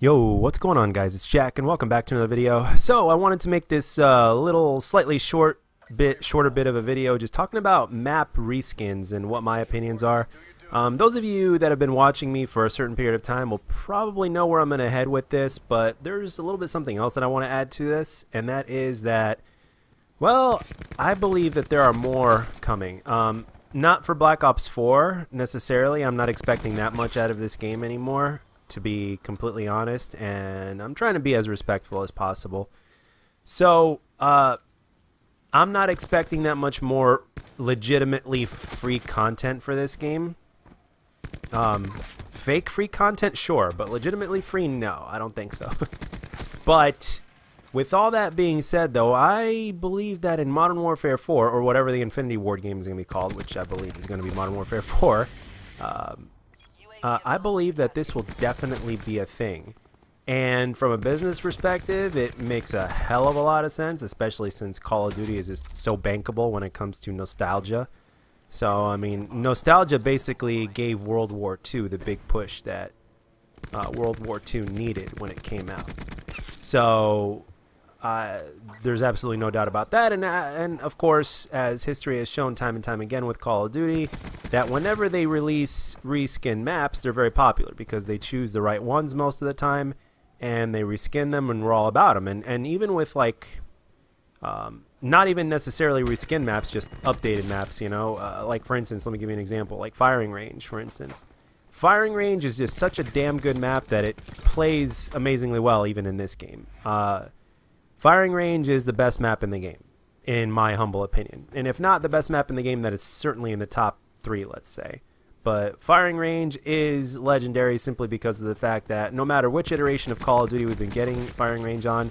Yo, what's going on, guys? It's Jack and welcome back to another video. So I wanted to make this little slightly shorter bit of a video just talking about map reskins and what my opinions are. Those of you that have been watching me for a certain period of time will probably know where I'm going to head with this, but there's a little bit something else that I want to add to this, and that is that, well, I believe that there are more coming. Not for Black Ops 4 necessarily. I'm not expecting that much out of this game anymore, to be completely honest, and I'm trying to be as respectful as possible. So I'm not expecting that much more legitimately free content for this game. Fake free content, sure, but legitimately free, no, I don't think so. But with all that being said, though, I believe that in Modern Warfare 4, or whatever the Infinity Ward game is going to be called, which I believe is going to be Modern Warfare 4, I believe that this will definitely be a thing. And from a business perspective, it makes a hell of a lot of sense, especially since Call of Duty is just so bankable when it comes to nostalgia. So, I mean, nostalgia basically gave World War II the big push that World War II needed when it came out. So, there's absolutely no doubt about that. And of course, as history has shown time and time again with Call of Duty, that whenever they release reskin maps, they're very popular because they choose the right ones most of the time, and they reskin them, and we're all about them. And even with, like, not even necessarily reskin maps, just updated maps, you know, like, for instance, let me give you an example, like Firing Range, for instance. Firing Range is just such a damn good map that it plays amazingly well even in this game. Firing Range is the best map in the game, in my humble opinion. And if not the best map in the game, that is certainly in the top 3, let's say. But Firing Range is legendary simply because of the fact that no matter which iteration of Call of Duty we've been getting Firing Range on,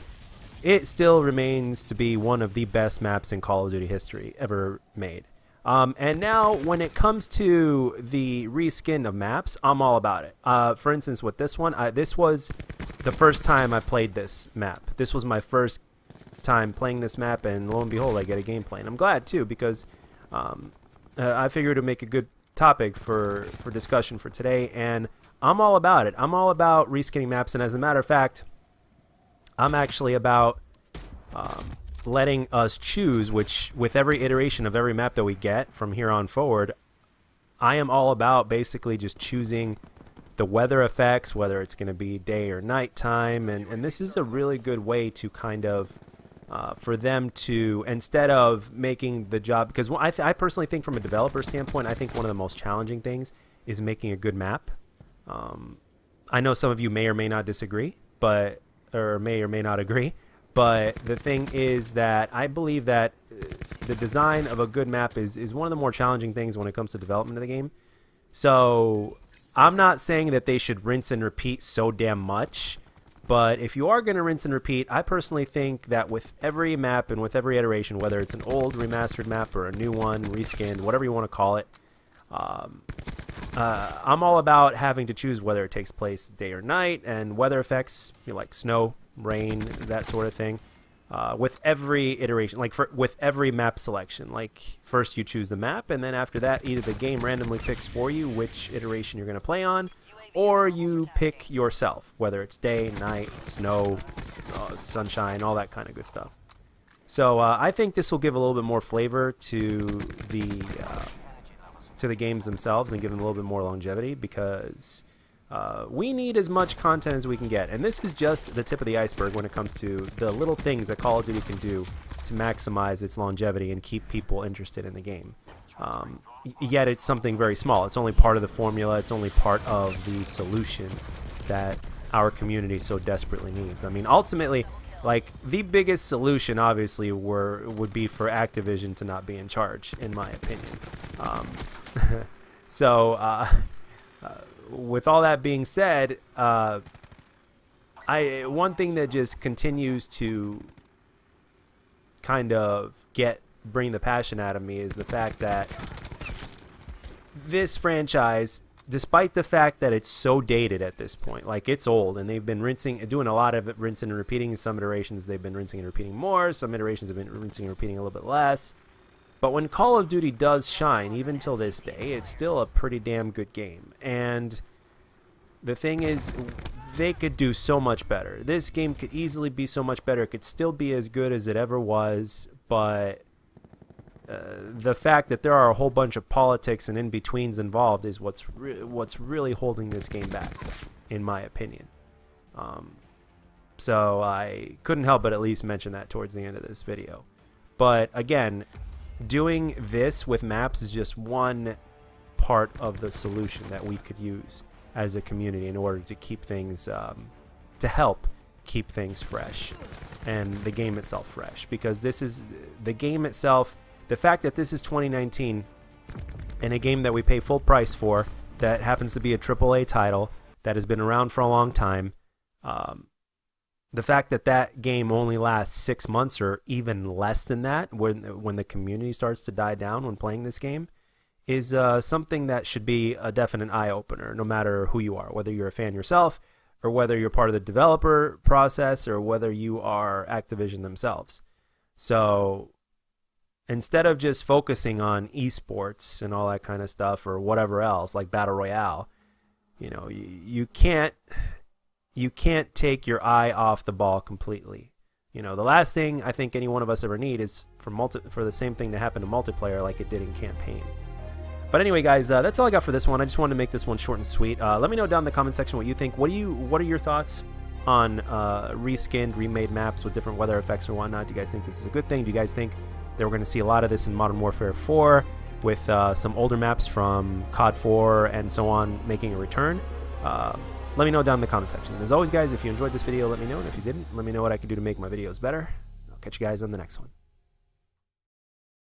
it still remains to be one of the best maps in Call of Duty history ever made. And now, when it comes to the reskin of maps, I'm all about it. For instance, with this one, this was the first time I played this map. This was my first time playing this map, and lo and behold, I get a gameplay. And I'm glad, too, because I figured to make a good topic for discussion for today, and I'm all about it. I'm all about reskinning maps, and as a matter of fact, I'm actually about letting us choose which, with every iteration of every map that we get from here on forward, I am all about basically just choosing the weather effects, whether it's going to be day or night time, and this is a really good way to kind of for them to, instead of making the job, because I personally think from a developer standpoint, I think one of the most challenging things is making a good map. I know some of you may or may not disagree, or may not agree, but the thing is that I believe that the design of a good map is one of the more challenging things when it comes to development of the game. So I'm not saying that they should rinse and repeat so damn much, but if you are going to rinse and repeat, I personally think that with every map and with every iteration, whether it's an old remastered map or a new one, reskinned, whatever you want to call it, I'm all about having to choose whether it takes place day or night, and weather effects, you know, like snow, rain, that sort of thing. With every iteration, like with every map selection, like first you choose the map, and then after that either the game randomly picks for you which iteration you're going to play on, or you pick yourself, whether it's day, night, snow, sunshine, all that kind of good stuff. So I think this will give a little bit more flavor to the games themselves and give them a little bit more longevity, because we need as much content as we can get, and this is just the tip of the iceberg when it comes to the little things that Call of Duty can do to maximize its longevity and keep people interested in the game. Yet it's something very small. It's only part of the formula. It's only part of the solution that our community so desperately needs. I mean, ultimately, like, the biggest solution obviously would be for Activision to not be in charge, in my opinion. So with all that being said, one thing that just continues to kind of bring the passion out of me is the fact that this franchise, despite the fact that it's so dated at this point, like, it's old, and they've been doing a lot of it, rinsing and repeating. In some iterations they've been rinsing and repeating more, some iterations have been rinsing and repeating a little bit less. But when Call of Duty does shine, even till this day, it's still a pretty damn good game. And the thing is, they could do so much better. This game could easily be so much better. It could still be as good as it ever was, but the fact that there are a whole bunch of politics and in-betweens involved is what's really holding this game back, in my opinion. So I couldn't help but at least mention that towards the end of this video. But again, doing this with maps is just one part of the solution that we could use as a community in order to keep things, to help keep things fresh and the game itself fresh. Because this is the game itself, the fact that this is 2019 and a game that we pay full price for, that happens to be a AAA title that has been around for a long time, the fact that that game only lasts 6 months or even less than that when the community starts to die down when playing this game is something that should be a definite eye-opener, no matter who you are, whether you're a fan yourself or whether you're part of the developer process or whether you are Activision themselves. So instead of just focusing on esports and all that kind of stuff or whatever else like Battle Royale, you know, you can't take your eye off the ball completely. You know, the last thing I think any one of us ever need is for the same thing to happen to multiplayer like it did in campaign. But anyway, guys, that's all I got for this one. I just wanted to make this one short and sweet. Let me know down in the comment section what you think. What are your thoughts on reskinned, remade maps with different weather effects or whatnot? Do you guys think this is a good thing? Do you guys think that we're going to see a lot of this in Modern Warfare 4 with some older maps from COD 4 and so on making a return? Let me know down in the comment section. And as always, guys, if you enjoyed this video, let me know. And if you didn't, let me know what I can do to make my videos better. I'll catch you guys on the next one.